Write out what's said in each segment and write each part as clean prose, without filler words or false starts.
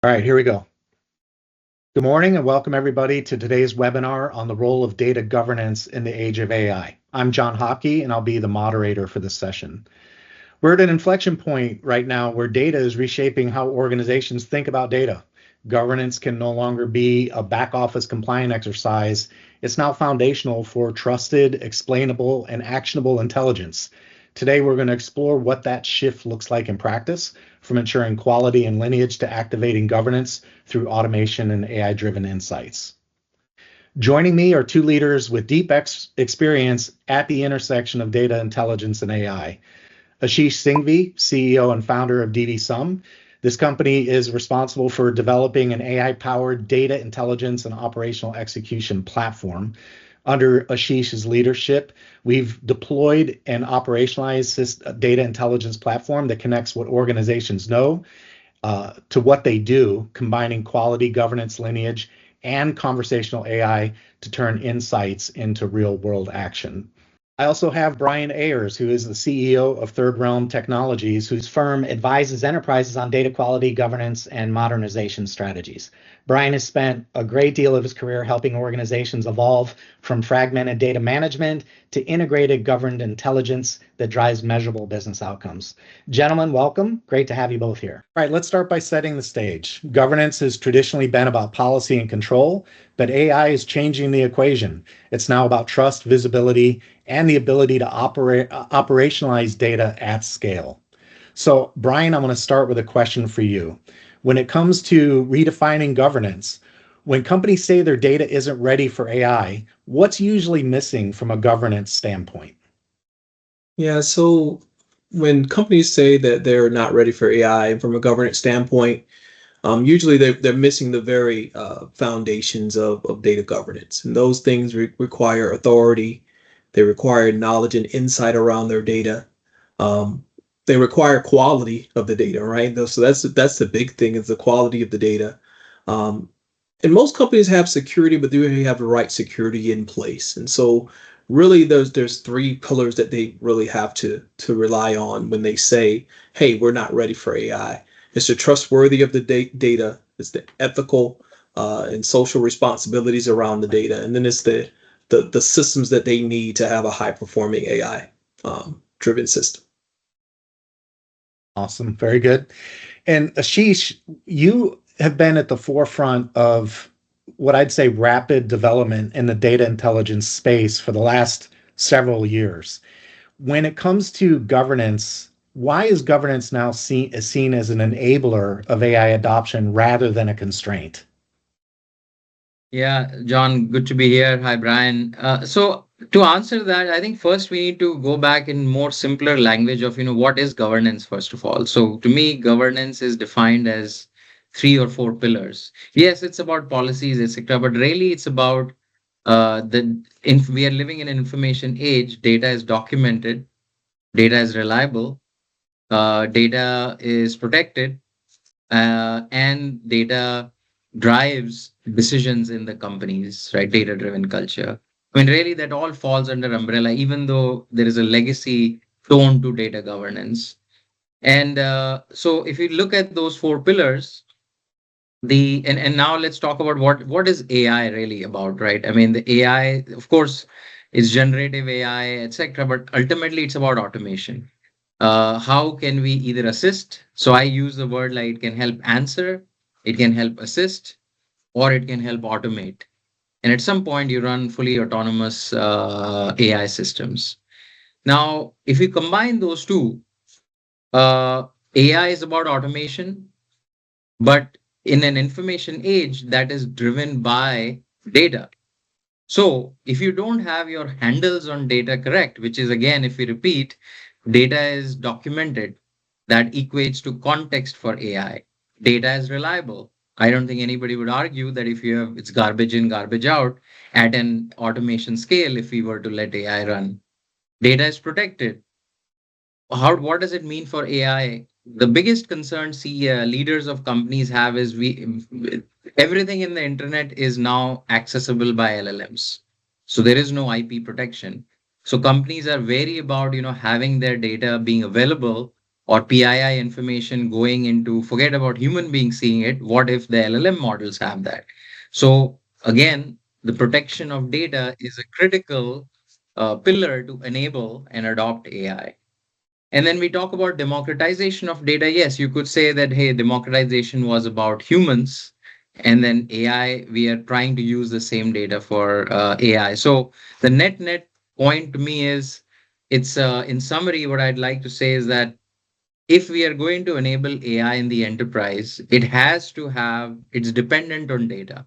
All right, here we go. Good morning and welcome everybody to today's webinar on the role of data governance in the age of AI. I'm John Hockey and I'll be the moderator for this session. We're at an inflection point right now where data is reshaping how organizations think about data. Governance can no longer be a back office compliant exercise. It's now foundational for trusted, explainable, and actionable intelligence. Today, we're going to explore what that shift looks like in practice, from ensuring quality and lineage to activating governance through automation and AI-driven insights. Joining me are two leaders with deep experience at the intersection of data intelligence and AI. Aashish Singhvi, CEO and founder of DVSum. This company is responsible for developing an AI-powered data intelligence and operational execution platform. Under Aashish's leadership, we've deployed and operationalized this data intelligence platform that connects what organizations know to what they do, combining quality, governance, lineage, and conversational AI to turn insights into real-world action. I also have Brian Ayers, who is the CEO of Third Realm Technologies, whose firm advises enterprises on data quality, governance, and modernization strategies. Brian has spent a great deal of his career helping organizations evolve from fragmented data management to integrated governed intelligence that drives measurable business outcomes. Gentlemen, welcome. Great to have you both here. All right, let's start by setting the stage. Governance has traditionally been about policy and control, but AI is changing the equation. It's now about trust, visibility, and the ability to operationalize data at scale. So, Brian, I'm going to start with a question for you. When it comes to redefining governance, when companies say their data isn't ready for AI, what's usually missing from a governance standpoint? Yeah, so when companies say that they're not ready for AI from a governance standpoint, usually they're missing the very foundations of data governance. And those things require authority, they require knowledge and insight around their data. They require quality of the data, right? So that's the big thing, is the quality of the data. And most companies have security, but do they have the right security in place? And so really there's three pillars that they really have to rely on when they say, hey, we're not ready for AI. It's the trustworthy of the data, it's the ethical and social responsibilities around the data, and then it's the systems that they need to have a high performing AI driven system. Awesome. Very good. And Aashish, you have been at the forefront of what I'd say rapid development in the data intelligence space for the last several years. When it comes to governance, why is governance now seen as an enabler of AI adoption rather than a constraint? Yeah, John, good to be here. Hi, Brian. So to answer that, I think first we need to go back in more simpler language of, what is governance, first of all. So to me, governance is defined as three or four pillars. Yes, it's about policies, etc., but really it's about we are living in an information age. Data is documented, data is reliable, data is protected, and data drives decisions in the companies, right? Data driven culture. I mean, really, that all falls under umbrella, even though there is a legacy tone to data governance. And so, if you look at those four pillars, and now let's talk about what is AI really about, right? I mean, the AI, of course, is generative AI, etc., but ultimately, it's about automation. How can we either assist? So I use the word like it can help answer, it can help assist, or it can help automate. And at some point, you run fully autonomous AI systems. Now, if you combine those two, AI is about automation, but in an information age that is driven by data. So if you don't have your handles on data correct, which is again, if we repeat, data is documented, that equates to context for AI. Data is reliable. I don't think anybody would argue that if you have it's garbage in, garbage out at an automation scale, if we were to let AI run. Data is protected. What does it mean for AI? The biggest concern leaders of companies have is everything in the internet is now accessible by LLMs. So there is no IP protection. So companies are wary about having their data being available or PII information going into, forget about human beings seeing it. What if the LLM models have that? So again, the protection of data is a critical pillar to enable and adopt AI. And then we talk about democratization of data. Yes, you could say that, hey, democratization was about humans. And then AI, we are trying to use the same data for AI. So the net point to me is, it's in summary, what I'd like to say is that if we are going to enable AI in the enterprise, it's dependent on data.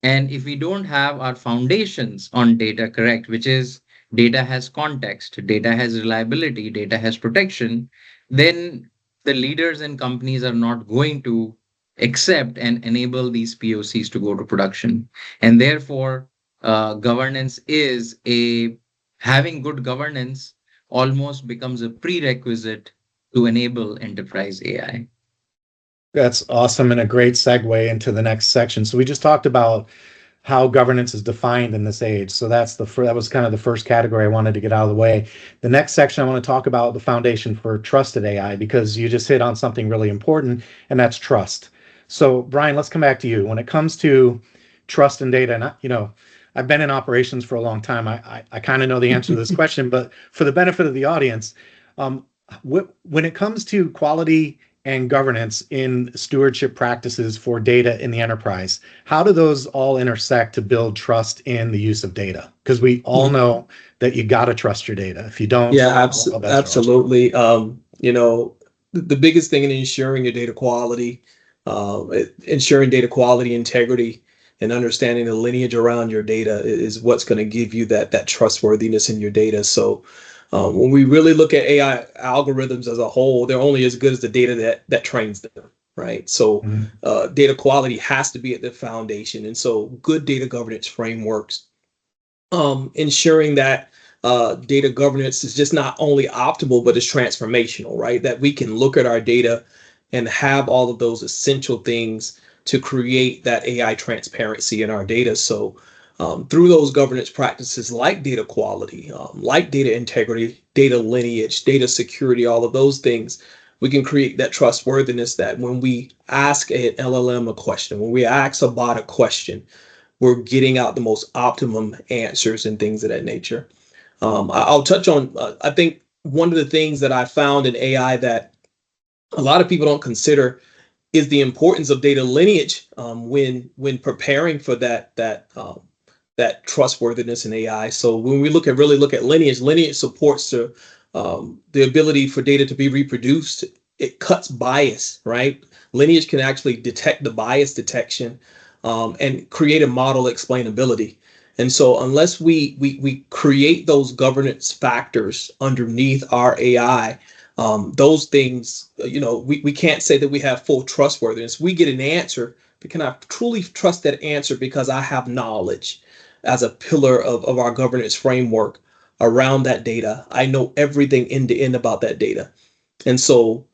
And if we don't have our foundations on data correct, which is data has context, data has reliability, data has protection, then the leaders and companies are not going to accept and enable these POCs to go to production. And therefore, governance is having good governance almost becomes a prerequisite to enable enterprise AI. That's awesome and a great segue into the next section. So we just talked about how governance is defined in this age. So that was kind of the first category I wanted to get out of the way. The next section, I want to talk about the foundation for trusted AI, because you just hit on something really important, and that's trust. So Brian, let's come back to you. When it comes to trust and data, and I've been in operations for a long time. I kind of know the answer to this question, but for the benefit of the audience, when it comes to quality and governance in stewardship practices for data in the enterprise, how do those all intersect to build trust in the use of data? Because we all know that you got to trust your data. If you don't, absolutely. The biggest thing in ensuring your data quality, ensuring data quality, integrity, and understanding the lineage around your data is what's going to give you that trustworthiness in your data. So when we really look at AI algorithms as a whole, they're only as good as the data that trains them, right? So data quality has to be at the foundation. And so good data governance frameworks, ensuring that data governance is just not only optimal, but it's transformational, right? That we can look at our data and have all of those essential things to create that AI transparency in our data. So through those governance practices like data quality, like data integrity, data lineage, data security, all of those things, we can create that trustworthiness that when we ask an LLM a question, when we ask a bot a question, we're getting out the most optimum answers and things of that nature. I'll touch on, I think one of the things that I found in AI that a lot of people don't consider is the importance of data lineage when preparing for that trustworthiness in AI. So when we really look at lineage supports the ability for data to be reproduced. It cuts bias, right? Lineage can actually detect the bias detection and create a model explainability. And so unless we create those governance factors underneath our AI, those things, we can't say that we have full trustworthiness. We get an answer, but can I truly trust that answer because I have knowledge as a pillar of our governance framework around that data? I know everything end to end about that data. And so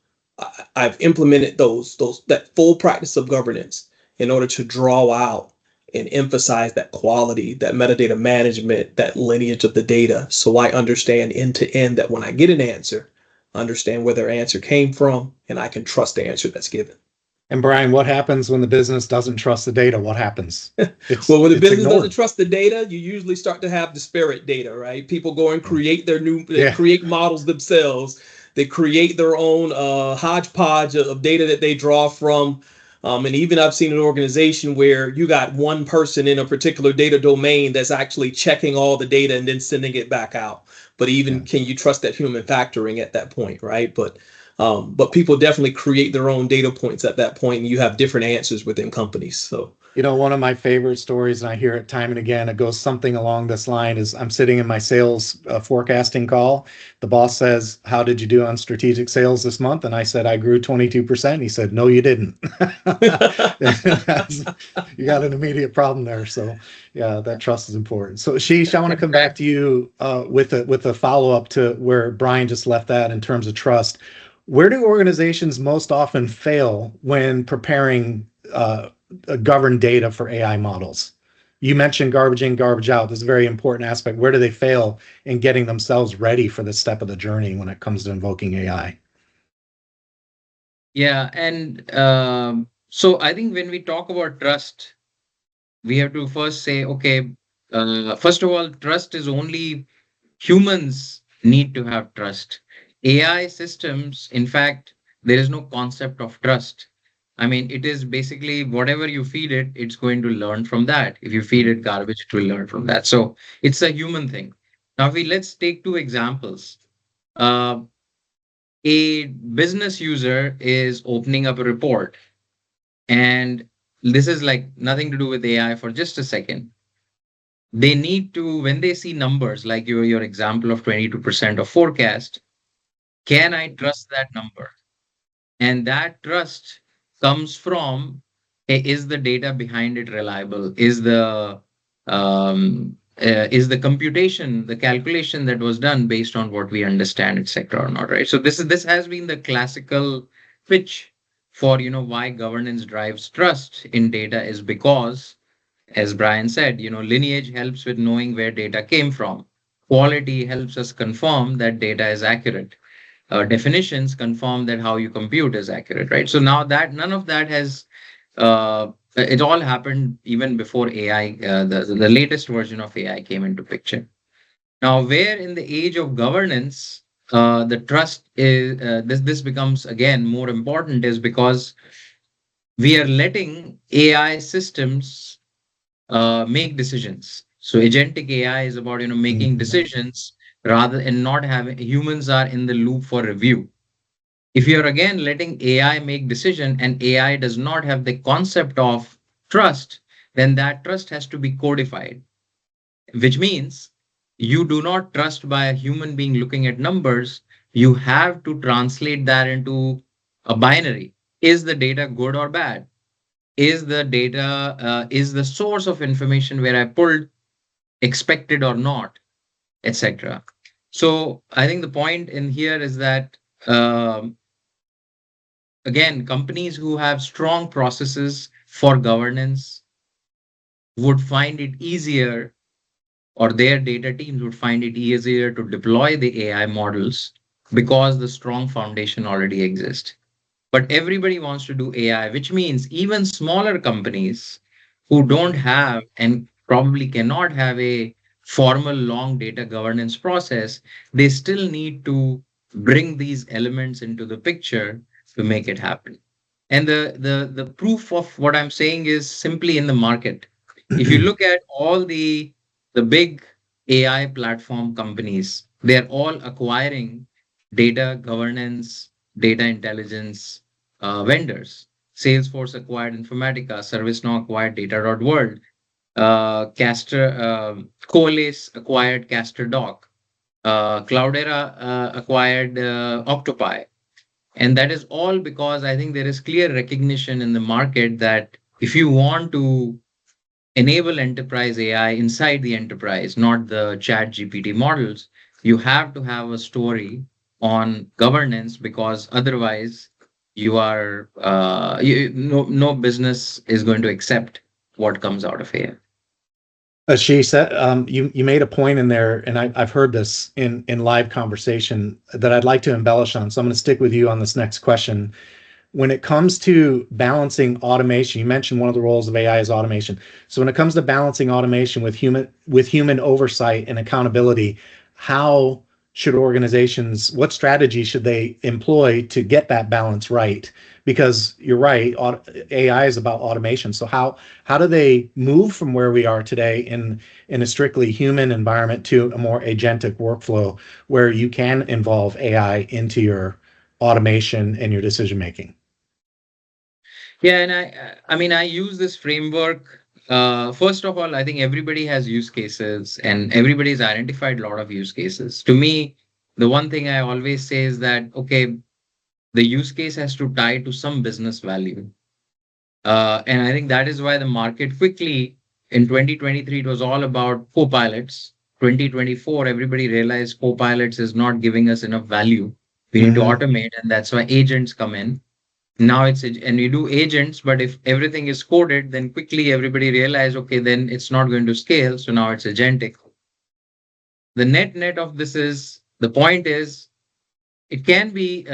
I've implemented that full practice of governance in order to draw out and emphasize that quality, that metadata management, that lineage of the data. So I understand end to end that when I get an answer, understand where their answer came from, and I can trust the answer that's given. And Brian, what happens when the business doesn't trust the data? What happens? Well, when the business doesn't trust the data, you usually start to have disparate data, right? People go and create create models themselves. They create their own hodgepodge of data that they draw from. And even I've seen an organization where you got one person in a particular data domain that's actually checking all the data and then sending it back out. But even can you trust that human factoring at that point, right? But people definitely create their own data points at that point, and you have different answers within companies. So, one of my favorite stories, and I hear it time and again, it goes something along this line, is I'm sitting in my sales forecasting call. The boss says, "How did you do on strategic sales this month?" And I said, "I grew 22%. He said, "No, you didn't." You got an immediate problem there. So yeah, that trust is important. So Aashish, I want to come back to you with a follow-up to where Brian just left that in terms of trust. Where do organizations most often fail when preparing governed data for AI models? You mentioned garbage in, garbage out. This is a very important aspect. Where do they fail in getting themselves ready for this step of the journey when it comes to invoking AI? Yeah, and so I think when we talk about trust, we have to first say, okay, first of all, trust is only humans need to have trust. AI systems, in fact, there is no concept of trust. I mean, it is basically whatever you feed it, it's going to learn from that. If you feed it garbage, it will learn from that. So it's a human thing. Now, we let's take two examples. Uh, a business user is opening up a report, and this is like nothing to do with AI for just a second. They need to, when they see numbers like your example of 22% of forecast, can I trust that number? And that trust comes from, is the data behind it reliable? Is the computation, the calculation that was done based on what we understand, etc., or not, right? So this has been the classical pitch for why governance drives trust in data is because, as Brian said, lineage helps with knowing where data came from. Quality helps us confirm that data is accurate. Definitions confirm that how you compute is accurate, right? So now that none of that has, it all happened even before AI, the latest version of AI came into picture. Now, where in the age of governance, the trust is, this becomes again more important is because we are letting AI systems make decisions. So agentic AI is about making Mhm. decisions rather and not having humans are in the loop for review. If you're again letting AI make decision and AI does not have the concept of trust, then that trust has to be codified, which means you do not trust by a human being looking at numbers. You have to translate that into a binary. Is the data good or bad? Is the data, is the source of information where I pulled expected or not, etc. So I think the point in here is that, again, companies who have strong processes for governance would find it easier, or their data teams would find it easier to deploy the AI models because the strong foundation already exists. But everybody wants to do AI, which means even smaller companies who don't have and probably cannot have a formal long data governance process, they still need to bring these elements into the picture to make it happen. And the proof of what I'm saying is simply in the market. If you look at all the big AI platform companies, they're all acquiring data governance, data intelligence vendors. Salesforce acquired Informatica, ServiceNow acquired Data.World, Coalesce acquired CasterDoc, Cloudera acquired Octopi. And that is all because I think there is clear recognition in the market that if you want to enable enterprise AI inside the enterprise, not the chat GPT models, you have to have a story on governance because otherwise no business is going to accept what comes out of AI. Ashish, you made a point in there, and I've heard this in live conversation that I'd like to embellish on. So I'm going to stick with you on this next question. When it comes to balancing automation, you mentioned one of the roles of AI is automation. So when it comes to balancing automation with human oversight and accountability, how should organizations, what strategy should they employ to get that balance right? Because you're right, AI is about automation. So how do they move from where we are today in a strictly human environment to a more agentic workflow where you can involve AI into your automation and your decision making? Yeah, and I mean, I use this framework. First of all, I think everybody has use cases and everybody's identified a lot of use cases. To me, the one thing I always say is that, okay, the use case has to tie to some business value. And I think that is why the market quickly in 2023, it was all about co-pilots. 2024, everybody realized co-pilots is not giving us enough value. We need to Mm-hmm. automate, and that's why agents come in. Now and we do agents, but if everything is coded, then quickly everybody realize, okay, then it's not going to scale. So now it's agentic. The net of this is the point is It can be,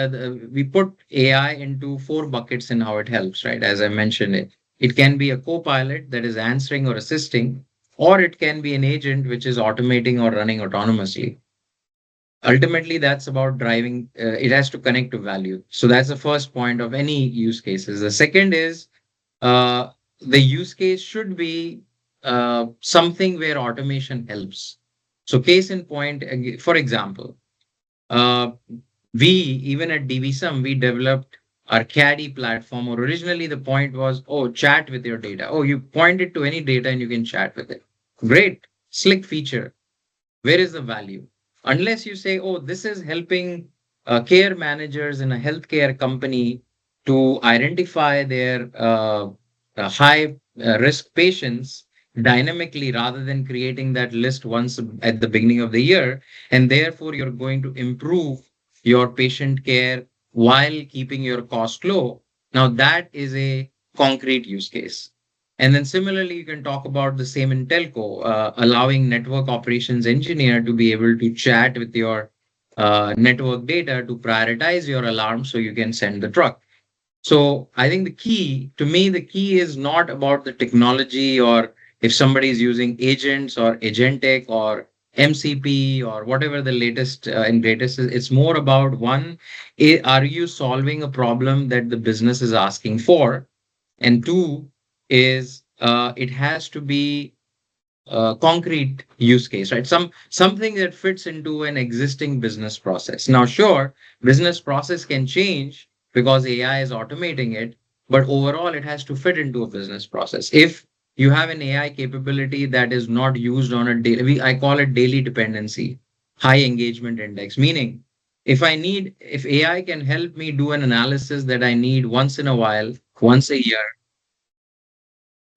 we put AI into four buckets in how it helps, right? As I mentioned it. It can be a co-pilot that is answering or assisting, or it can be an agent which is automating or running autonomously. Ultimately, that's about driving, it has to connect to value. So that's the first point of any use cases. The second is uh, the use case should be something where automation helps. So case in point, for example, uh, we, even at DVSum, we developed our Caddy platform. Or originally, the point was, oh, chat with your data. Oh, you point it to any data and you can chat with it. Great, slick feature. Where is the value? Unless you say, oh, this is helping care managers in a healthcare company to identify their high risk patients dynamically rather than creating that list once at the beginning of the year. And therefore, you're going to improve your patient care while keeping your cost low. Now, that is a concrete use case. And then similarly, you can talk about the same in telco, allowing network operations engineer to be able to chat with your network data to prioritize your alarm so you can send the truck. So I think to me, the key is not about the technology or if somebody is using agents or agentic or MCP or whatever the latest and greatest is. It's more about one, are you solving a problem that the business is asking for? And two is it has to be a concrete use case, right? Something that fits into an existing business process. Now, sure, business process can change because AI is automating it, but overall it has to fit into a business process. If you have an AI capability that is not used on a daily, I call it daily dependency, high engagement index, meaning if AI can help me do an analysis that I need once in a while, once a year,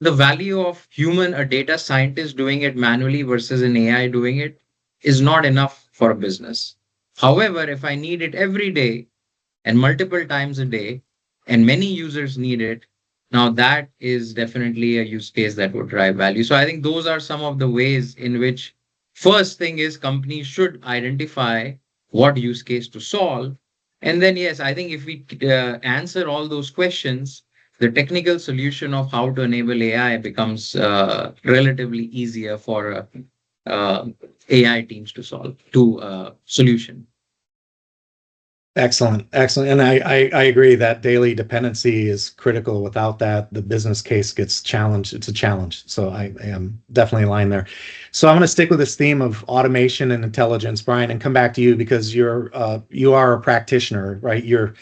the value of a data scientist doing it manually versus an AI doing it is not enough for a business. However, if I need it every day and multiple times a day and many users need it, now that is definitely a use case that would drive value. So I think those are some of the ways in which first thing is companies should identify what use case to solve. And then, yes, I think if we answer all those questions, the technical solution of how to enable AI becomes relatively easier for uh, AI teams to solve to solution. Excellent, excellent. And I agree that daily dependency is critical. Without that, the business case gets challenged. It's a challenge. So I am definitely aligned there. So I'm going to stick with this theme of automation and intelligence, Brian, and come back to you because you are a practitioner, right? You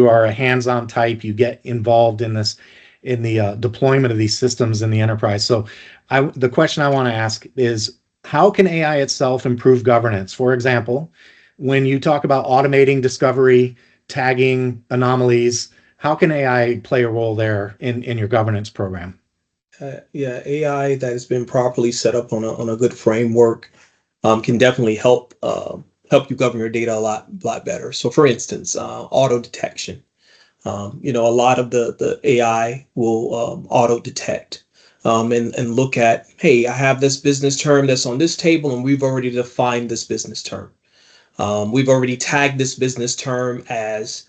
are a hands-on type. You get involved in this in the deployment of these systems in the enterprise. So the question I want to ask is, how can AI itself improve governance? For example, when you talk about automating discovery, tagging anomalies, how can AI play a role there in your governance program? Yeah, AI that has been properly set up on a good framework can definitely help you govern your data a lot better. So, for instance, auto detection. A lot of the AI will auto detect and look at, hey, I have this business term that's on this table, and we've already defined this business term. We've already tagged this business term as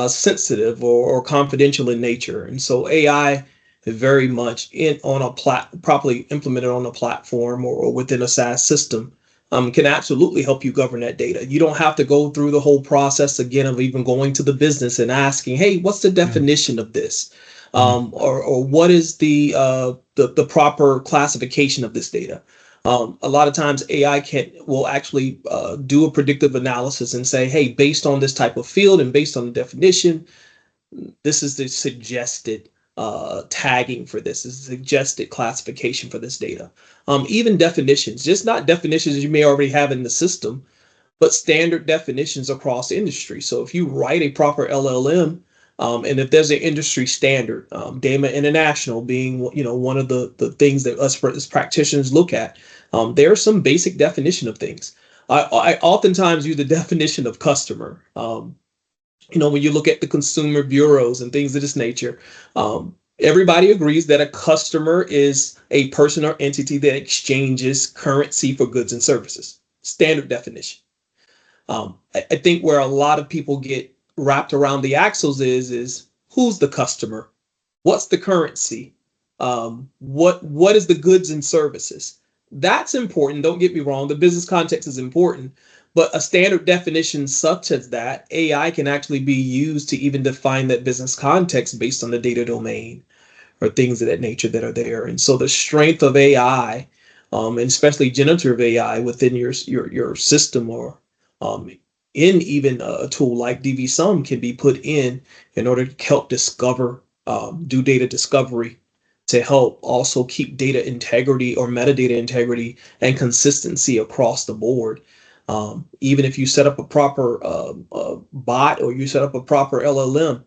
sensitive or confidential in nature. And so AI is very much properly implemented on a platform or within a SaaS system can absolutely help you govern that data. You don't have to go through the whole process again of even going to the business and asking, hey, what's the definition of this? Or what is the proper classification of this data? A lot of times AI will actually do a predictive analysis and say, hey, based on this type of field and based on the definition, this is the suggested tagging for this, is the suggested classification for this data. Even definitions, just not definitions you may already have in the system, but standard definitions across industry. So if you write a proper LLM, and if there's an industry standard, DAMA International being one of the things that us as practitioners look at, there are some basic definition of things. I oftentimes use the definition of customer. When you look at the consumer bureaus and things of this nature, everybody agrees that a customer is a person or entity that exchanges currency for goods and services. Standard definition. I think where a lot of people get wrapped around the axles is who's the customer, what's the currency, what is the goods and services. That's important. Don't get me wrong. The business context is important, but a standard definition such as that AI can actually be used to even define that business context based on the data domain or things of that nature that are there. And so the strength of AI, and especially generative AI within your system or um, in even a tool like DVSum can be put in order to help discover, do data discovery to help also keep data integrity or metadata integrity and consistency across the board. Even if you set up a proper bot or you set up a proper LLM,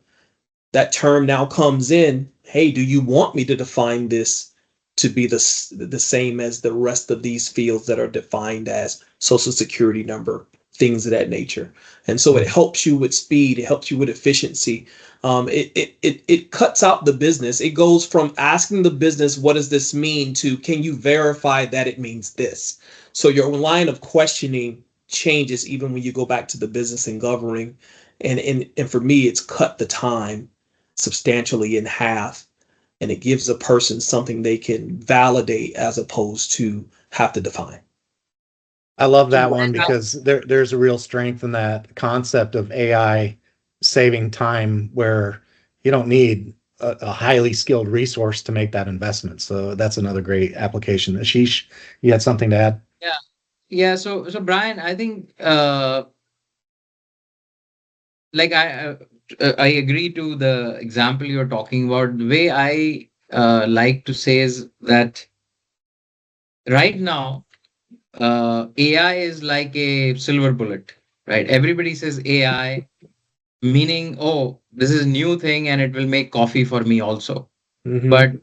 that term now comes in. Hey, do you want me to define this to be the same as the rest of these fields that are defined as social security number, things of that nature? And so it helps you with speed. It helps you with efficiency. It cuts out the business. It goes from asking the business, what does this mean, to can you verify that it means this? So your line of questioning changes even when you go back to the business and governing. And for me, it's cut the time substantially in half, and it gives a person something they can validate as opposed to have to define. I love So that one Brian, because there's a real strength in that concept of AI saving time where you don't need a highly skilled resource to make that investment. So that's another great application. Ashish, you had something to add? yeah, yeah. So Brian, I think like I agree to the example you're talking about. The way I like to say is that right now AI is like a silver bullet, right? Everybody says AI, meaning, oh, this is new thing and it will make coffee for me also. But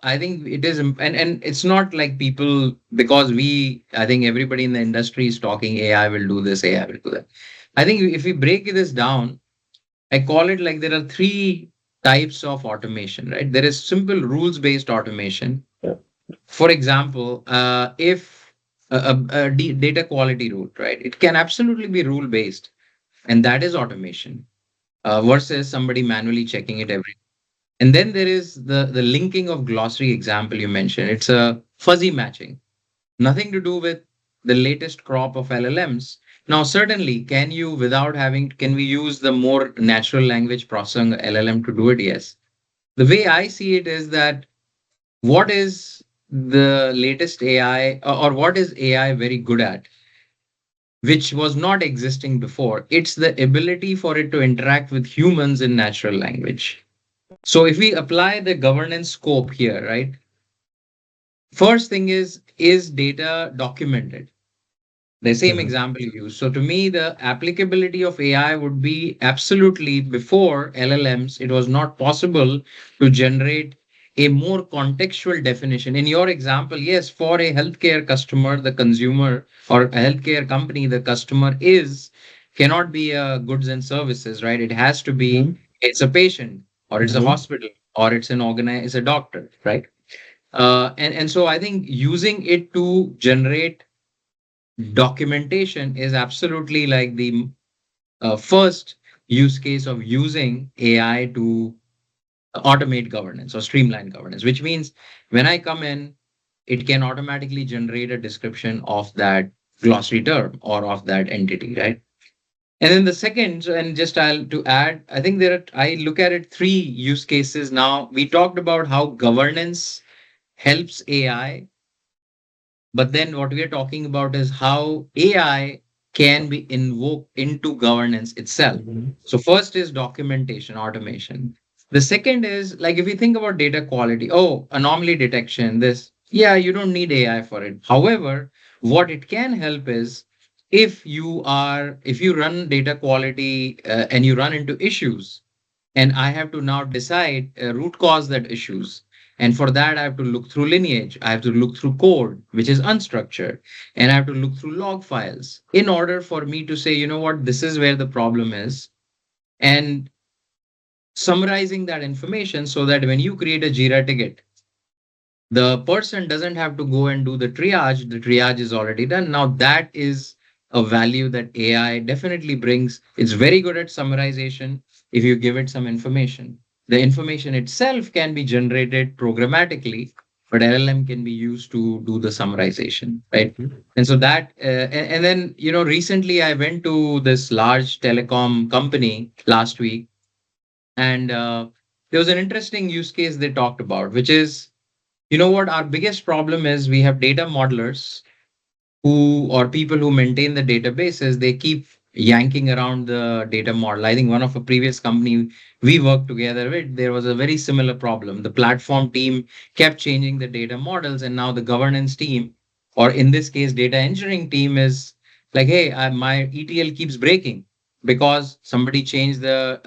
I think it is, and it's not like people, because I think everybody in the industry is talking AI will do this, AI will do that. I think if we break this down, I call it like there are three types of automation, right? There is simple rules-based automation. Yeah. For example, if data quality rule, right? It can absolutely be rule-based, and that is automation versus somebody manually checking it every. And then there is the linking of glossary example you mentioned. It's a fuzzy matching, nothing to do with the latest crop of LLMs. Now, certainly, can we use the more natural language processing LLM to do it? Yes. The way I see it is that what is the latest AI, or what is AI very good at, which was not existing before? It's the ability for it to interact with humans in natural language. So if we apply the governance scope here, right? First thing is data documented? The same example you use. So to me, the applicability of AI would be absolutely before LLMs, it was not possible to generate a more contextual definition. In your example, yes, for a healthcare customer, the consumer, or a healthcare company, the customer cannot be goods and services, right? It has to be, it's a patient, or it's a hospital, or it's a doctor, right? And so I think using it to generate documentation is absolutely like the first use case of using AI to automate governance or streamline governance, which means when I come in, it can automatically generate a description of that glossary term or of that entity, right? And then the second, and just I'll to add, I think I look at it three use cases now. We talked about how governance helps AI. But then what we are talking about is how AI can be invoked into governance itself. So first is documentation, automation. The second is like if you think about data quality, oh, anomaly detection, this, yeah, you don't need AI for it. However, what it can help is if you run data quality and you run into issues, and I have to now decide root cause that issues. And for that, I have to look through lineage. I have to look through code, which is unstructured. And I have to look through log files in order for me to say, you know what, this is where the problem is. And summarizing that information so that when you create a Jira ticket, the person doesn't have to go and do the triage. The triage is already done. Now that is a value that AI definitely brings. It's very good at summarization if you give it some information. The information itself can be generated programmatically, but LLM can be used to do the summarization, right? Mhm. And so that, and then, recently I went to this large telecom company last week, and there was an interesting use case they talked about, which is, what our biggest problem is, we have data modelers who, or people who maintain the databases, they keep yanking around the data model. I think one of a previous company we worked together with, there was a very similar problem. The platform team kept changing the data models, and now the governance team, or in this case, data engineering team, is like, hey, my ETL keeps breaking because somebody changed the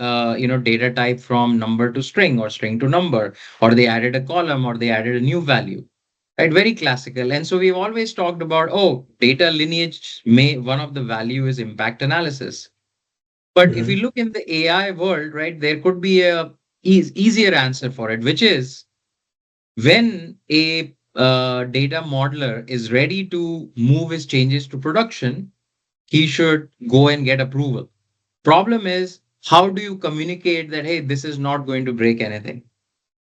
data type from number to string or string to number, or they added a column, or they added a new value. Right, very classical. And so we've always talked about, oh, data lineage may one of the value is impact analysis. But if you Mhm. look in the AI world, right, there could be a easier answer for it, which is when a data modeler is ready to move his changes to production, he should go and get approval. Problem is, how do you communicate that, hey, this is not going to break anything?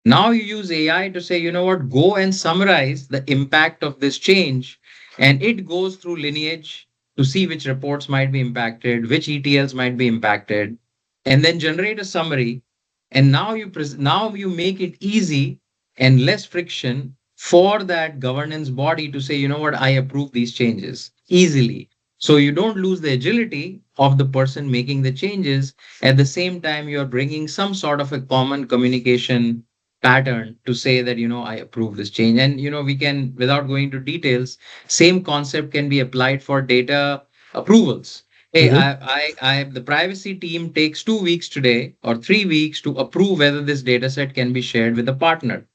Now you use AI to say, go and summarize the impact of this change. And it goes through lineage to see which reports might be impacted, which ETLs might be impacted, and then generate a summary. And now you make it easy and less friction for that governance body to say, I approve these changes easily. So you don't lose the agility of the person making the changes. At the same time, you're bringing some sort of a common communication pattern to say that I approve this change. And we can, without going to details, same concept can be applied for data approvals. Hey, Mhm. the privacy team takes 2 weeks today or 3 weeks to approve whether this data set can be shared with a partner.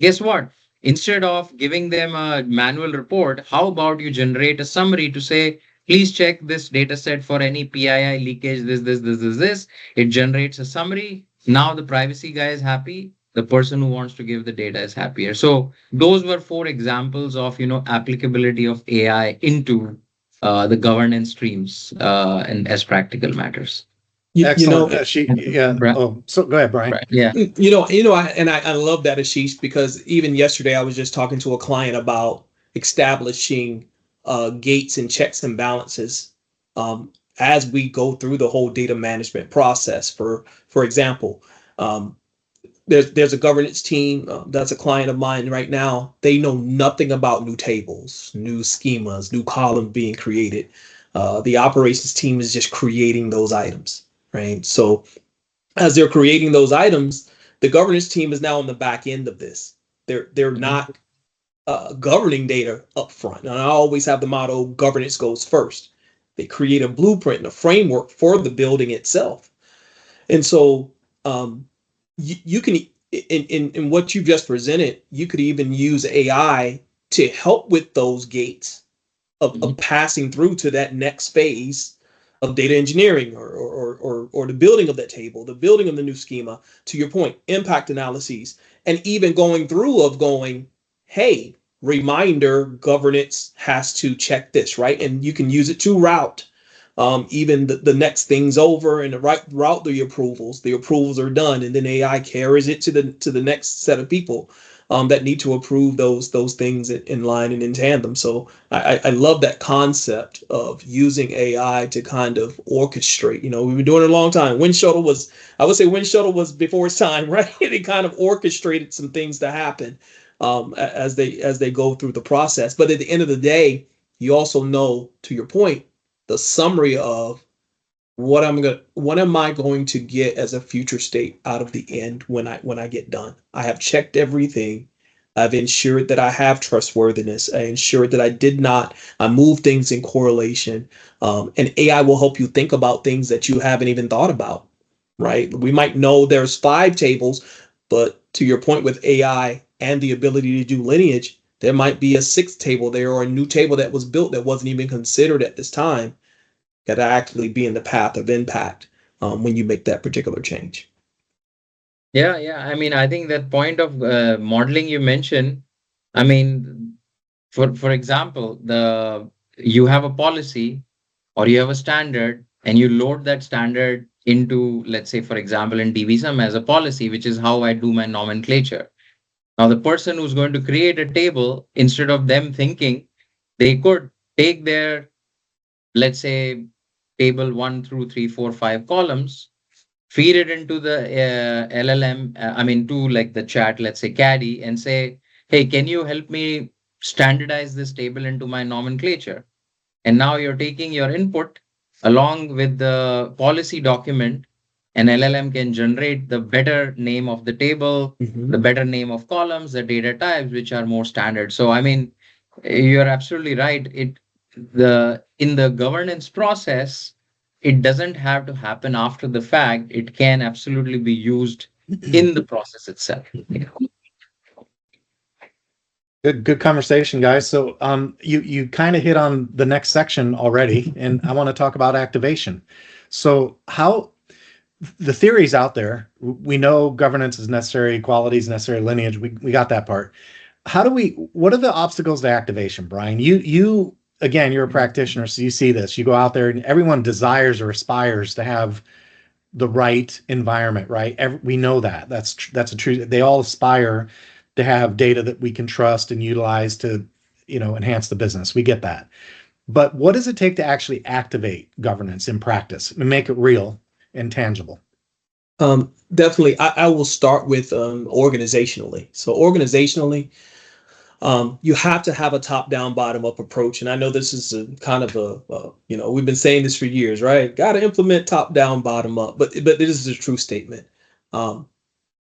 Guess what? Instead of giving them a manual report, how about you generate a summary to say, please check this data set for any PII leakage, this. It generates a summary. Now the privacy guy is happy. The person who wants to give the data is happier. So those were four examples of, applicability of AI into the governance streams and as practical matters. You Excellent. know, Yeah. Right. Oh, so go ahead, Brian. Right. Yeah. I love that, Ashish, because even yesterday I was just talking to a client about establishing gates and checks and balances as we go through the whole data management process. For example, um, there's a governance team that's a client of mine right now. They know nothing about new tables, new schemas, new columns being created. The operations team is just creating those items, right? So as they're creating those items, the governance team is now on the back end of this. They're Mhm. not governing data up front. And I always have the motto: governance goes first. They create a blueprint and a framework for the building itself. And so you can in what you just presented, you could even use AI to help with those gates of Mhm. passing through to that next phase of data engineering or the building of that table, the building of the new schema, to your point, impact analyses, and even going through of going, hey, reminder, governance has to check this, right? And you can use it to route even the next things over and the right route the approvals. The approvals are done, and then AI carries it to the next set of people that need to approve those things in line and in tandem. So I love that concept of using AI to kind of orchestrate. We've been doing it a long time. I would say Wind Shuttle was before its time, right? It kind of orchestrated some things to happen as they go through the process. But at the end of the day, you also know, to your point, the summary of what am I going to get as a future state out of the end when I get done. I have checked everything. I've ensured that I have trustworthiness. I ensured that I move things in correlation. And AI will help you think about things that you haven't even thought about, right? We might know there's 5 tables, but to your point with AI and the ability to do lineage, there might be a 6th table there or a new table that was built that wasn't even considered at this time that actually be in the path of impact when you make that particular change. Yeah, yeah. I mean, I think that point of modeling you mentioned, I mean, for example, you have a policy or you have a standard and you load that standard into, let's say, for example, in DBSum as a policy, which is how I do my nomenclature. Now, the person who's going to create a table, instead of them thinking, they could take their, let's say, table 1 through 3, 4, 5 columns, feed it into the LLM, to like the chat, let's say Caddy, and say, hey, can you help me standardize this table into my nomenclature? And now you're taking your input along with the policy document, and LLM can generate the better name of the table, the better name of columns, the data types, which are more standard. So, you're absolutely right. In the governance process, it doesn't have to happen after the fact. It can absolutely be used in the process itself. Good conversation, guys. So you kind of hit on the next section already, and I want to talk about activation. So how the theory's out there. We know governance is necessary, quality is necessary, lineage. We got that part. What are the obstacles to activation, Brian? You again, you're a practitioner, so you see this. You go out there and everyone desires or aspires to have the right environment, right? We know that. That's a true. They all aspire to have data that we can trust and utilize to, enhance the business. We get that. But what does it take to actually activate governance in practice and make it real and tangible? Definitely. I will start with organizationally. So organizationally, you have to have a top-down, bottom-up approach. And I know this is a kind of we've been saying this for years, right? Got to implement top-down, bottom-up. But this is a true statement.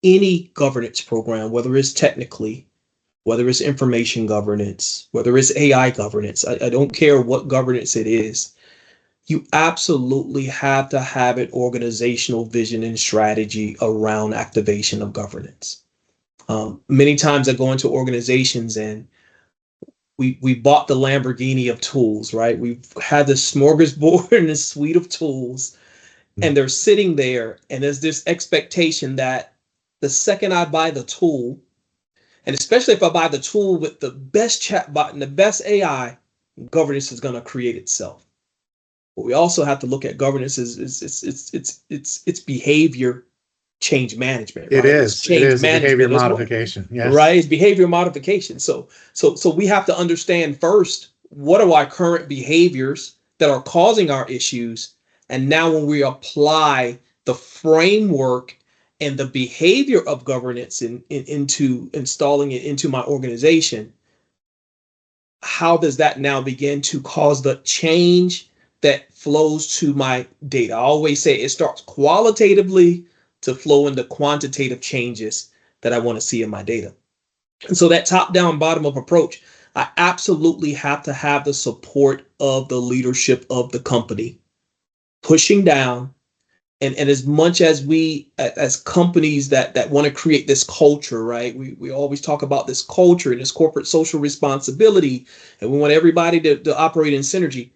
Any governance program, whether it's technically, whether it's information governance, whether it's AI governance, I don't care what governance it is, you absolutely have to have an organizational vision and strategy around activation of governance. Many times I go into organizations and we bought the Lamborghini of tools, right? We've had this smorgasbord and this suite of tools, and they're sitting there, and there's this expectation that the second I buy the tool, and especially if I buy the tool with the best chatbot and the best AI, governance is going to create itself. But we also have to look at governance as it's behavior change management. Right? It is behavior modification. Yes. Right. It's behavior modification. So we have to understand first, what are our current behaviors that are causing our issues? And now when we apply the framework and the behavior of governance into installing it into my organization, how does that now begin to cause the change that flows to my data? I always say it starts qualitatively to flow into quantitative changes that I want to see in my data. And so that top-down, bottom-up approach, I absolutely have to have the support of the leadership of the company pushing down. And as much as we, as companies that want to create this culture, right? We always talk about this culture and this corporate social responsibility, and we want everybody to operate in synergy.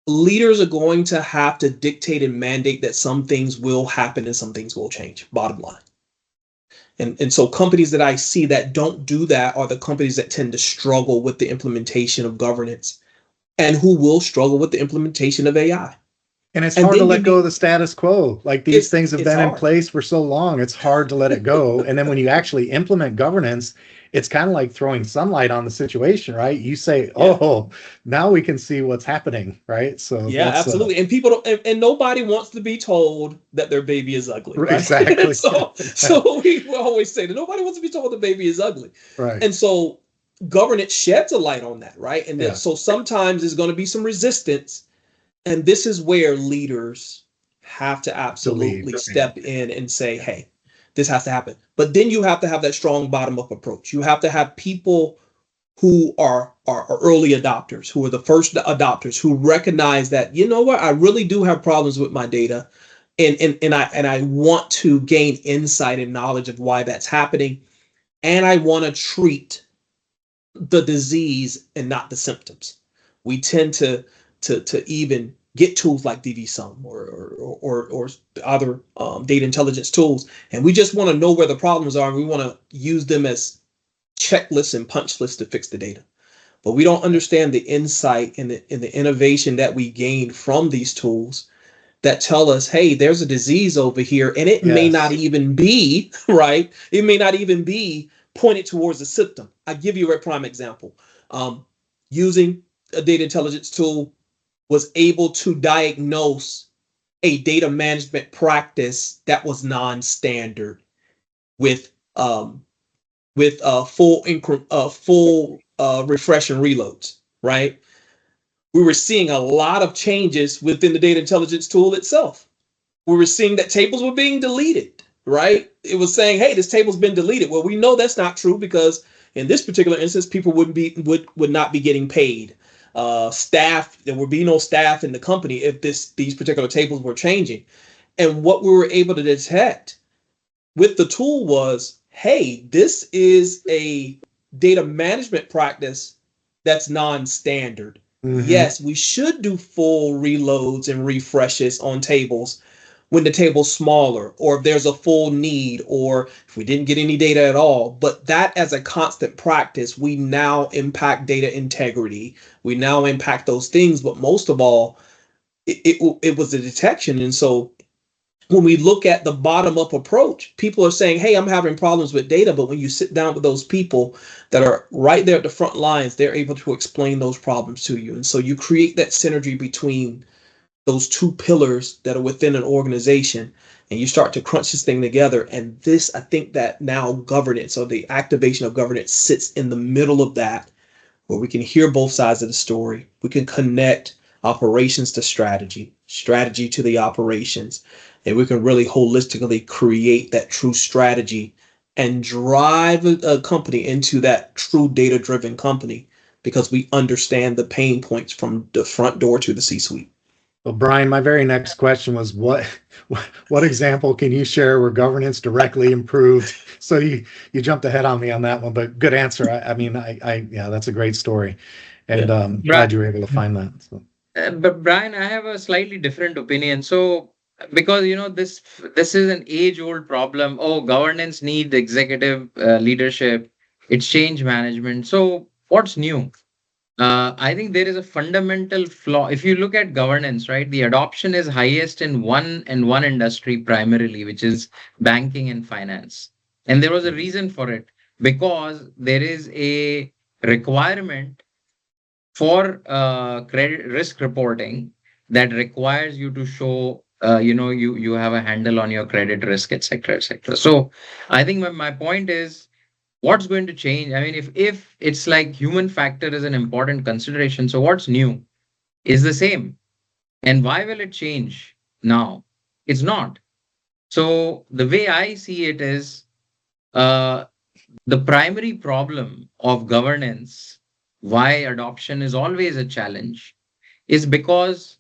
Leaders are going to have to dictate and mandate that some things will happen and some things will change, bottom line. And so companies that I see that don't do that are the companies that tend to struggle with the implementation of governance and who will struggle with the implementation of AI. And it's hard to let go of the status quo. Like these things have been in place for so long, it's hard to let it go. And then when you actually implement governance, it's kind of like throwing sunlight on the situation, right? You say, oh, now we can see what's happening, right? So yeah, absolutely. And people don't, and nobody wants to be told that their baby is ugly. Right? Exactly. so we always say that nobody wants to be told the baby is ugly. Right. And so governance sheds a light on that, right? And then, so sometimes there's going to be some resistance. And this is where leaders have to absolutely step in and say, hey, this has to happen. But then you have to have that strong bottom-up approach. You have to have people who are early adopters, who are the first adopters, who recognize that, you know what, I really do have problems with my data. And I want to gain insight and knowledge of why that's happening. And I want to treat the disease and not the symptoms. We tend to even get tools like DVSum or other data intelligence tools, and we just want to know where the problems are, and we want to use them as checklists and punch lists to fix the data. but we don't understand the insight and the innovation that we gained from these tools that tell us, hey, there's a disease over here, and it may not Yes. even be, right? It may not even be pointed towards a symptom. I give you a prime example. Using a data intelligence tool was able to diagnose a data management practice that was non-standard with full refresh and reloads, right? We were seeing a lot of changes within the data intelligence tool itself. We were seeing that tables were being deleted, right? It was saying, hey, this table's been deleted. Well, we know that's not true because in this particular instance, people would not be getting paid. Staff, there would be no staff in the company if these particular tables were changing. And what we were able to detect with the tool was, hey, this is a data management practice that's non-standard. Yes, we should do full reloads and refreshes on tables when the table's smaller, or if there's a full need, or if we didn't get any data at all. But that as a constant practice, we now impact data integrity. We now impact those things. But most of all, it was the detection. And so when we look at the bottom up approach, people are saying, hey, I'm having problems with data. But when you sit down with those people that are right there at the front lines, they're able to explain those problems to you. And so you create that synergy between those two pillars that are within an organization, and you start to crunch this thing together. And this, I think that now governance, or the activation of governance, sits in the middle of that, where we can hear both sides of the story. We can connect operations to strategy, strategy to the operations, and we can really holistically create that true strategy and drive a company into that true data-driven company, because we understand the pain points from the front door to the C-suite. Well, Brian, my very next question was what example can you share where governance directly improved? So you jumped ahead on me on that one, but good answer. I mean, yeah, that's a great story, and glad you were able to find that. So. But Brian, I have a slightly different opinion. So because this is an age-old problem. Oh, governance need executive leadership. It's change management. So what's new? I think there is a fundamental flaw. If you look at governance, right, the adoption is highest in one industry primarily, which is banking and finance. And there was a reason for it, because there is a requirement for credit risk reporting that requires you to show you have a handle on your credit risk, etc., etc. So I think my point is, what's going to change? I mean, if it's like human factor is an important consideration, so what's new is the same. And why will it change now? It's not. So the way I see it is, uh, the primary problem of governance, why adoption is always a challenge, is because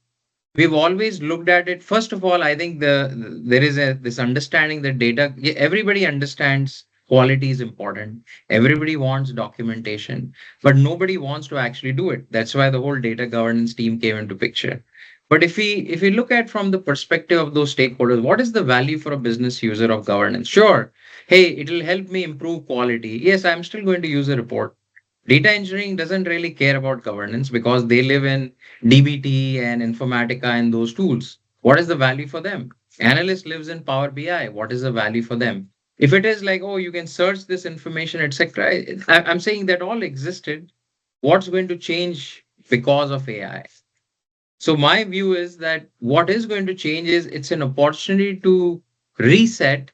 we've always looked at it. First of all, I think there is this understanding that data, everybody understands quality is important. Everybody wants documentation, but nobody wants to actually do it. That's why the whole data governance team came into picture. But if we look at from the perspective of those stakeholders, what is the value for a business user of governance? Sure, hey, it'll help me improve quality. Yes, I'm still going to use a report. Data engineering doesn't really care about governance because they live in DBT and Informatica and those tools. What is the value for them? Analyst lives in Power BI. What is the value for them? If it is like, oh, you can search this information, etc., I'm saying that all existed. What's going to change because of AI? So my view is that what is going to change is it's an opportunity to reset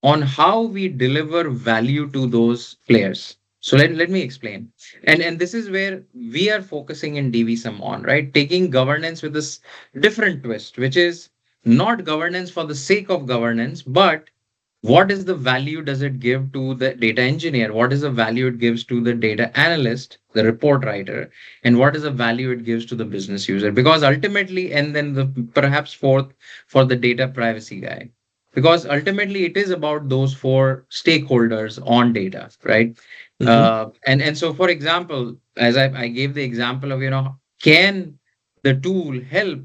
on how we deliver value to those players. So let me explain. And this is where we are focusing in DVSum on, right? Taking governance with this different twist, which is not governance for the sake of governance, but what is the value does it give to the data engineer? What is the value it gives to the data analyst, the report writer, and what is the value it gives to the business user? Because ultimately, and then the perhaps fourth, for the data privacy guy, because ultimately it is about those four stakeholders on data, right? And so, for example, as I gave the example of, can the tool help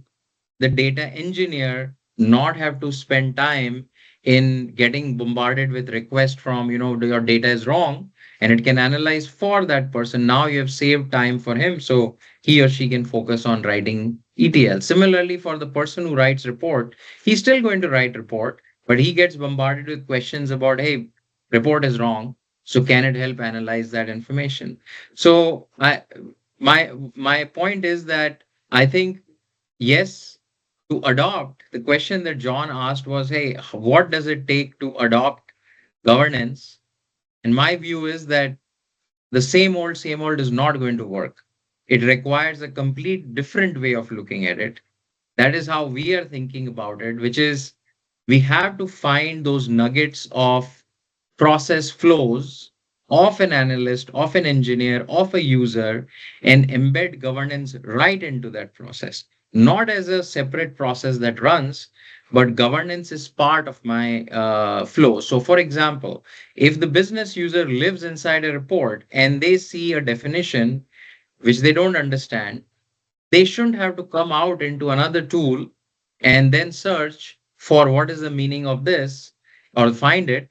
the data engineer not have to spend time in getting bombarded with requests from, your data is wrong, and it can analyze for that person. Now you have saved time for him, so he or she can focus on writing ETL. Similarly, for the person who writes report, he's still going to write report, but he gets bombarded with questions about, hey, report is wrong. So can it help analyze that information? So my point is that I think yes, to adopt, the question that John asked was, hey, what does it take to adopt governance? And my view is that the same old is not going to work. It requires a complete different way of looking at it. That is how we are thinking about it, which is we have to find those nuggets of process flows of an analyst, of an engineer, of a user, and embed governance right into that process. Not as a separate process that runs, but governance is part of my flow. So, for example, if the business user lives inside a report and they see a definition which they don't understand, they shouldn't have to come out into another tool and then search for what is the meaning of this or find it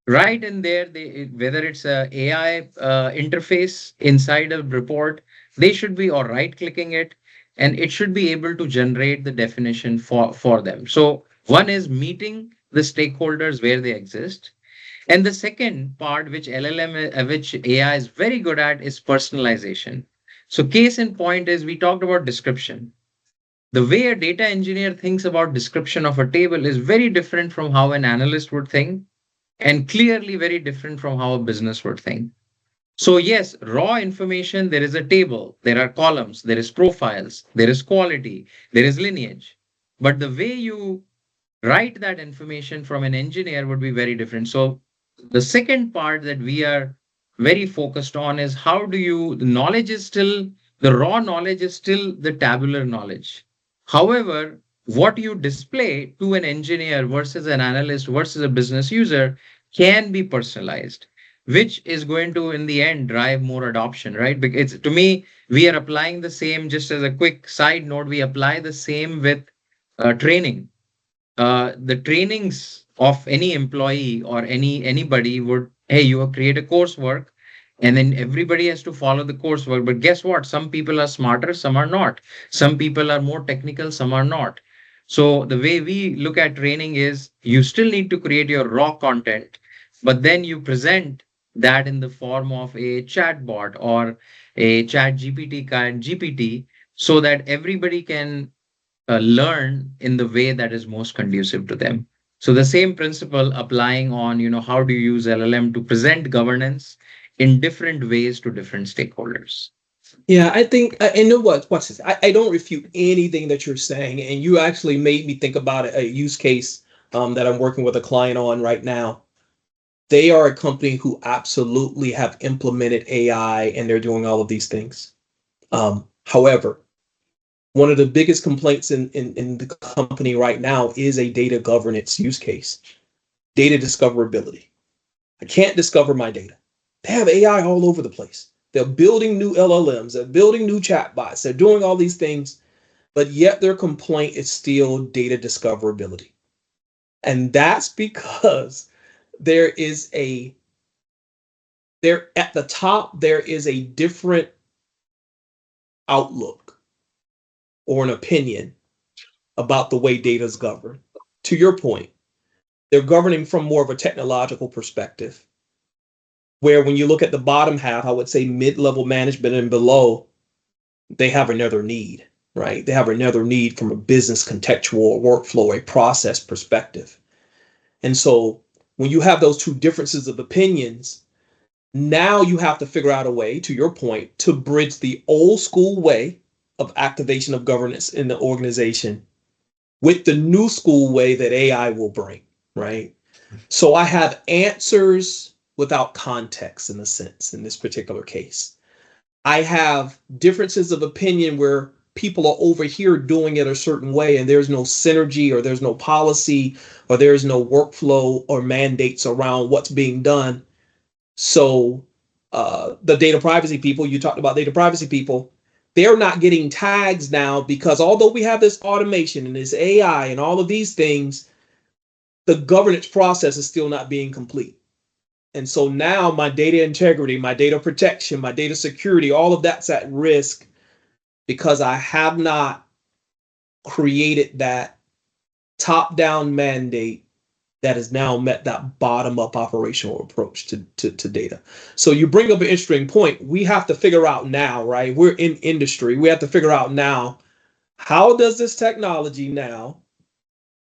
right in there. Whether it's a AI interface inside a report, they should be or right clicking it, and it should be able to generate the definition for them. So one is meeting the stakeholders where they exist, and the second part, which which AI is very good at, is personalization. So case in point is, we talked about description. The way a data engineer thinks about description of a table is very different from how an analyst would think, and clearly very different from how a business would think. So, yes, raw information, there is a table, there are columns, there is profiles, there is quality, there is lineage. But the way you write that information from an engineer would be very different. So, the second part that we are very focused on is, how do you, the knowledge is still, the raw knowledge is still the tabular knowledge. However, what you display to an engineer versus an analyst versus a business user can be personalized, which is going to, in the end, drive more adoption, right? Because to me, we are applying the same, just as a quick side note, we apply the same with training. The trainings of any employee or anybody would, hey, you create a coursework, and then everybody has to follow the coursework. But guess what? Some people are smarter, some are not. Some people are more technical, some are not. So the way we look at training is, you still need to create your raw content, but then you present that in the form of a chatbot or a chat GPT kind GPT, so that everybody can learn in the way that is most conducive to them. So the same principle applying on, how do you use LLM to present governance in different ways to different stakeholders. Yeah, I think, and know what? Watch this. I don't refute anything that you're saying, and you actually made me think about a use case that I'm working with a client on right now. They are a company who absolutely have implemented AI, and they're doing all of these things. However, one of the biggest complaints in the company right now is a data governance use case, data discoverability. I can't discover my data. They have AI all over the place. They're building new LLMs, they're building new chatbots, they're doing all these things, but yet their complaint is still data discoverability. And that's because there at the top, there is a different outlook or an opinion about the way data is governed. To your point, they're governing from more of a technological perspective, where when you look at the bottom half, I would say mid-level management and below, they have another need, right? They have another need from a business contextual workflow, a process perspective. And so when you have those two differences of opinions, now you have to figure out a way, to your point, to bridge the old school way of activation of governance in the organization with the new school way that AI will bring, right? So I have answers without context, in a sense, in this particular case. I have differences of opinion where people are over here doing it a certain way, and there's no synergy, or there's no policy, or there's no workflow or mandates around what's being done. So the data privacy people, you talked about data privacy people, they're not getting tags now, because although we have this automation and this AI and all of these things, the governance process is still not being complete. And so now my data integrity, my data protection, my data security, all of that's at risk because I have not created that top-down mandate that has now met that bottom-up operational approach to data. So you bring up an interesting point. We have to figure out now, right? We're in industry. We have to figure out now, how does this technology now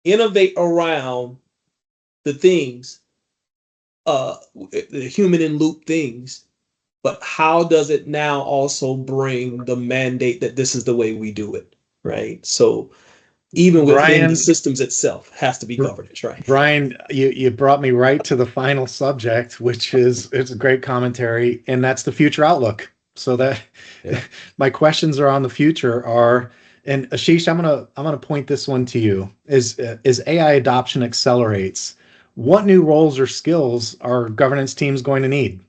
innovate around the things, the human in loop things, but how does it now also bring the mandate that this is the way we do it, right? So even within the Brian, systems itself has to be governance, right? Brian, you brought me right to the final subject, which is it's a great commentary, and that's the future outlook. So that Yeah. my questions are on the future are, and Ashish, I'm gonna point this one to you. As AI adoption accelerates, what new roles or skills are governance teams going to need?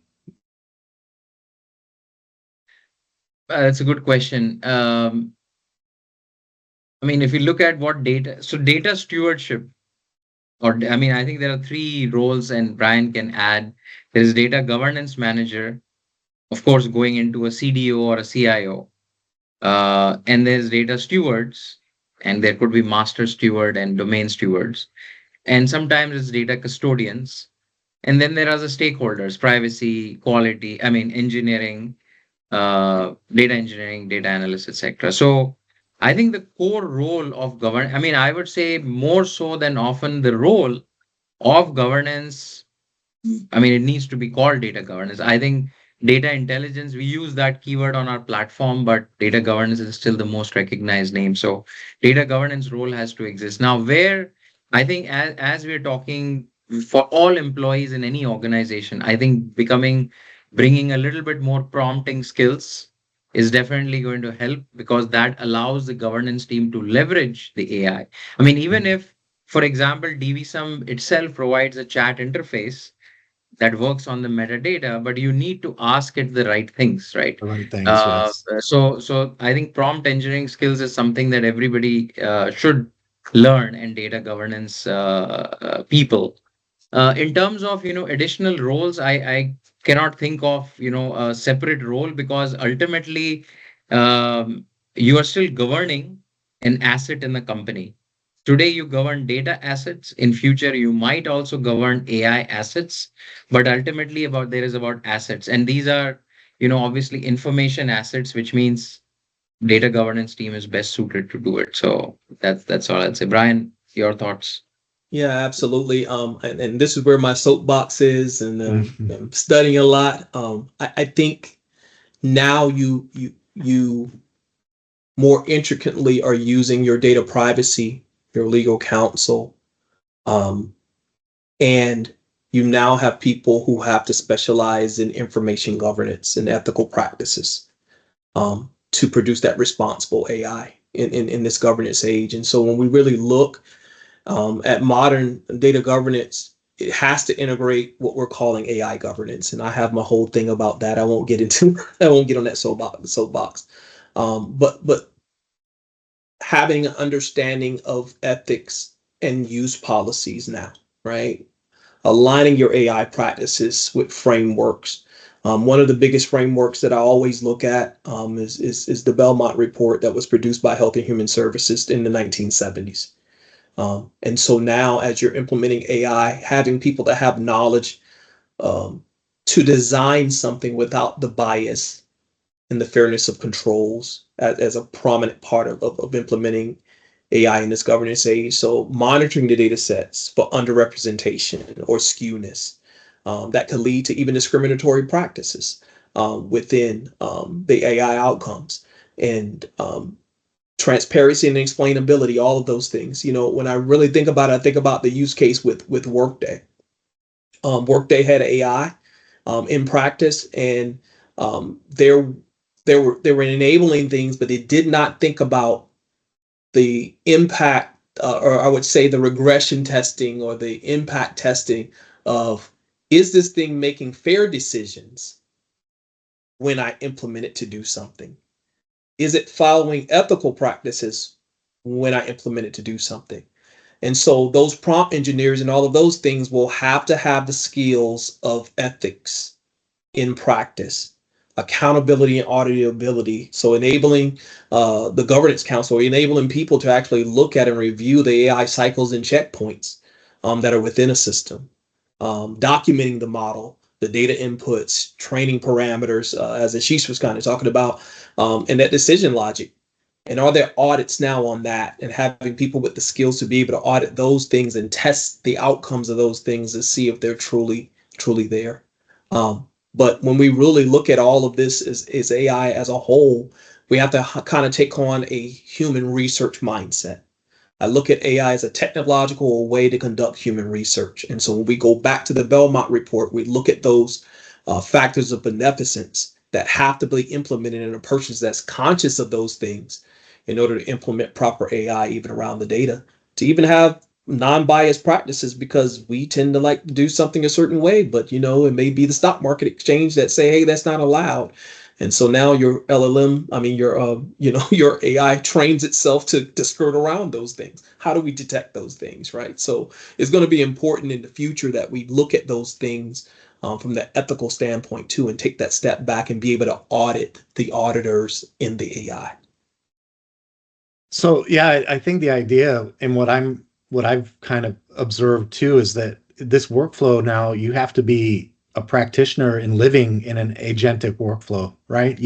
That's a good question. I mean, if you look at what data, so data stewardship, or I mean, I think there are three roles, and Brian can add. There's data governance manager, of course, going into a CDO or a CIO, and there's data stewards, and there could be master steward and domain stewards, and sometimes it's data custodians, and then there are the stakeholders, privacy, quality, I mean, engineering, data engineering, data analysts, etc. So I think the core role of governance, I mean, I would say more so than often the role of governance, I mean, it needs to be called data governance. I think data intelligence, we use that keyword on our platform, but data governance is still the most recognized name. So data governance role has to exist. Now, where I think as we're talking for all employees in any organization, I think bringing a little bit more prompting skills is definitely going to help because that allows the governance team to leverage the AI. I mean, even if, for example, DVSum itself provides a chat interface that works on the metadata, but you need to ask it the right things, right? The right things, yes. So I think prompt engineering skills is something that everybody should learn, and data governance people. In terms of additional roles, I cannot think of a separate role because ultimately you are still governing an asset in the company. Today you govern data assets. In future you might also govern AI assets, but ultimately there is about assets, and these are obviously information assets, which means data governance team is best suited to do it. So that's all I'd say. Brian, your thoughts? Yeah, absolutely. And this is where my soapbox is, and Mhm. I'm studying a lot. I think now you more intricately are using your data privacy, your legal counsel, um, and you now have people who have to specialize in information governance and ethical practices to produce that responsible AI in this governance age. And so when we really look at modern data governance, it has to integrate what we're calling AI governance. And I have my whole thing about that. I won't get into I won't get on that soapbox. But having an understanding of ethics and use policies now, right? Aligning your AI practices with frameworks. One of the biggest frameworks that I always look at is the Belmont report that was produced by Health and Human Services in the 1970s. And so now, as you're implementing AI, having people that have knowledge to design something without the bias and the fairness of controls as a prominent part of implementing AI in this governance age. So monitoring the data sets for underrepresentation or skewness that could lead to even discriminatory practices within the AI outcomes. And transparency and explainability, all of those things. When I really think about it, I think about the use case with Workday. Workday had AI in practice, and they were enabling things, but they did not think about the impact, or I would say the regression testing or the impact testing of, is this thing making fair decisions when I implement it to do something? Is it following ethical practices when I implement it to do something? And so those prompt engineers and all of those things will have to have the skills of ethics in practice, accountability and auditability. So enabling the governance council, enabling people to actually look at and review the AI cycles and checkpoints that are within a system, documenting the model, the data inputs, training parameters, as Ashish was kind of talking about, and that decision logic. And are there audits now on that, and having people with the skills to be able to audit those things and test the outcomes of those things to see if they're truly there. But when we really look at all of this as AI as a whole, we have to kind of take on a human research mindset. I look at AI as a technological way to conduct human research. And so when we go back to the Belmont report, we look at those factors of beneficence that have to be implemented in a person that's conscious of those things in order to implement proper AI, even around the data, to even have non-biased practices, because we tend to like to do something a certain way, but it may be the stock market exchange that say, hey, that's not allowed. And so now your LLM, your AI trains itself to skirt around those things. How do we detect those things, right? So it's going to be important in the future that we look at those things from the ethical standpoint too, and take that step back and be able to audit the auditors in the AI. So yeah, I think the idea and what I've kind of observed too is that this workflow now, you have to be a practitioner in living in an agentic workflow, right?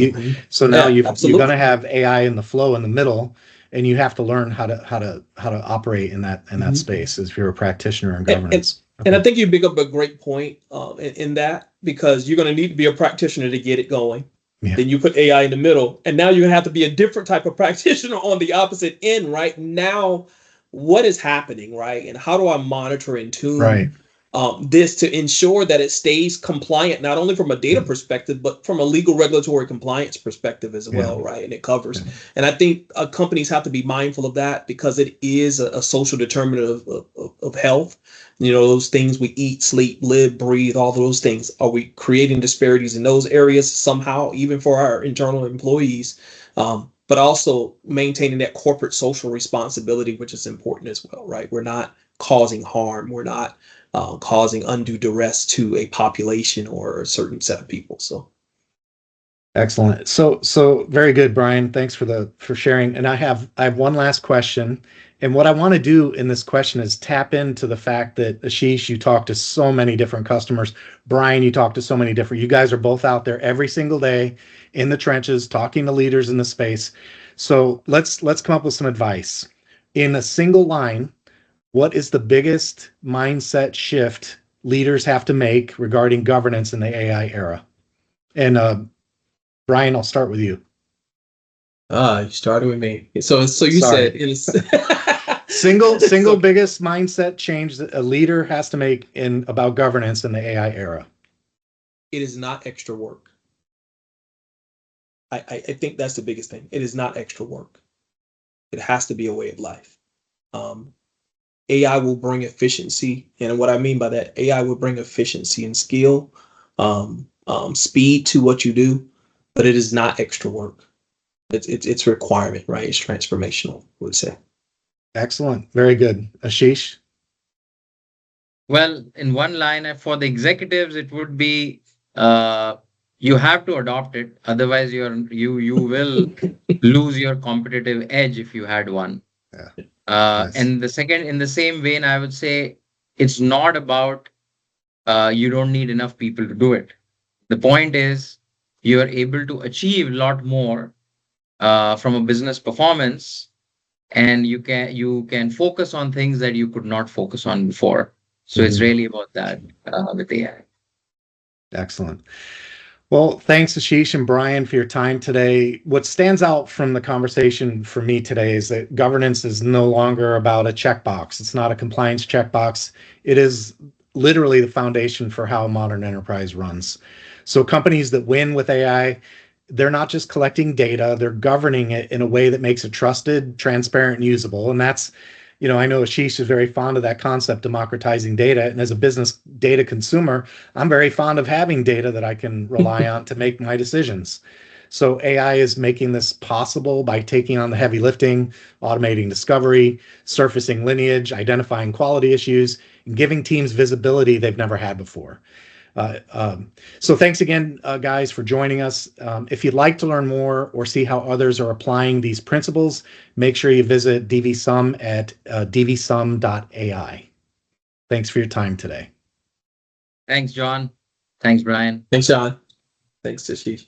So now you're going to have AI in the flow in the middle, and you have to learn how to operate in that space if you're a practitioner in governance. And I think you bring up a great point in that, because you're going to need to be a practitioner to get it going. Yeah. Then you put AI in the middle, and now you're going to have to be a different type of practitioner on the opposite end, right? Now, what is happening, right? And how do I monitor and tune this to ensure that it stays compliant, not only from a data perspective, but from a legal regulatory compliance perspective as well, right? And it covers. Yeah. And I think companies have to be mindful of that, because it is a social determinant of health. Those things we eat, sleep, live, breathe, all those things. Are we creating disparities in those areas somehow, even for our internal employees? But also maintaining that corporate social responsibility, which is important as well, right? We're not causing harm. We're not causing undue duress to a population or a certain set of people. So. Excellent. So very good, Brian. Thanks for sharing. And I have one last question. And what I want to do in this question is tap into the fact that, Aashish, you talk to so many different customers. Brian, you talk to so many different. You guys are both out there every single day in the trenches talking to leaders in the space. So let's come up with some advice. In a single line, what is the biggest mindset shift leaders have to make regarding governance in the AI era? And Brian, I'll start with you. You started with me. So you said it's single biggest mindset change that a leader has to make about governance in the AI era. It is not extra work. I think that's the biggest thing. It is not extra work. It has to be a way of life. AI will bring efficiency, and what I mean by that, AI will bring efficiency and skill, speed to what you do, but it is not extra work. It's a requirement, right? It's transformational, I would say. Excellent. Very good. Aashish? Well, in one line, for the executives, it would be you have to adopt it. Otherwise, you will lose your competitive edge if you had one. Yeah. Nice. And the second, in the same vein, I would say it's not about you don't need enough people to do it. The point is you are able to achieve a lot more from a business performance, and you can focus on things that you could not focus on before. So it's really about that with AI. Excellent. Well, thanks, Aashish and Brian, for your time today. What stands out from the conversation for me today is that governance is no longer about a checkbox. It's not a compliance checkbox. It is literally the foundation for how a modern enterprise runs. So companies that win with AI, they're not just collecting data, they're governing it in a way that makes it trusted, transparent, and usable. And that's, I know Aashish is very fond of that concept, democratizing data. And as a business data consumer, I'm very fond of having data that I can rely on to make my decisions. So AI is making this possible by taking on the heavy lifting, automating discovery, surfacing lineage, identifying quality issues, and giving teams visibility they've never had before. So thanks again, guys, for joining us. If you'd like to learn more or see how others are applying these principles, make sure you visit DVSum at dvsum.ai. Thanks for your time today. Thanks, John. Thanks, Brian. Thanks, John. Thanks, Aashish.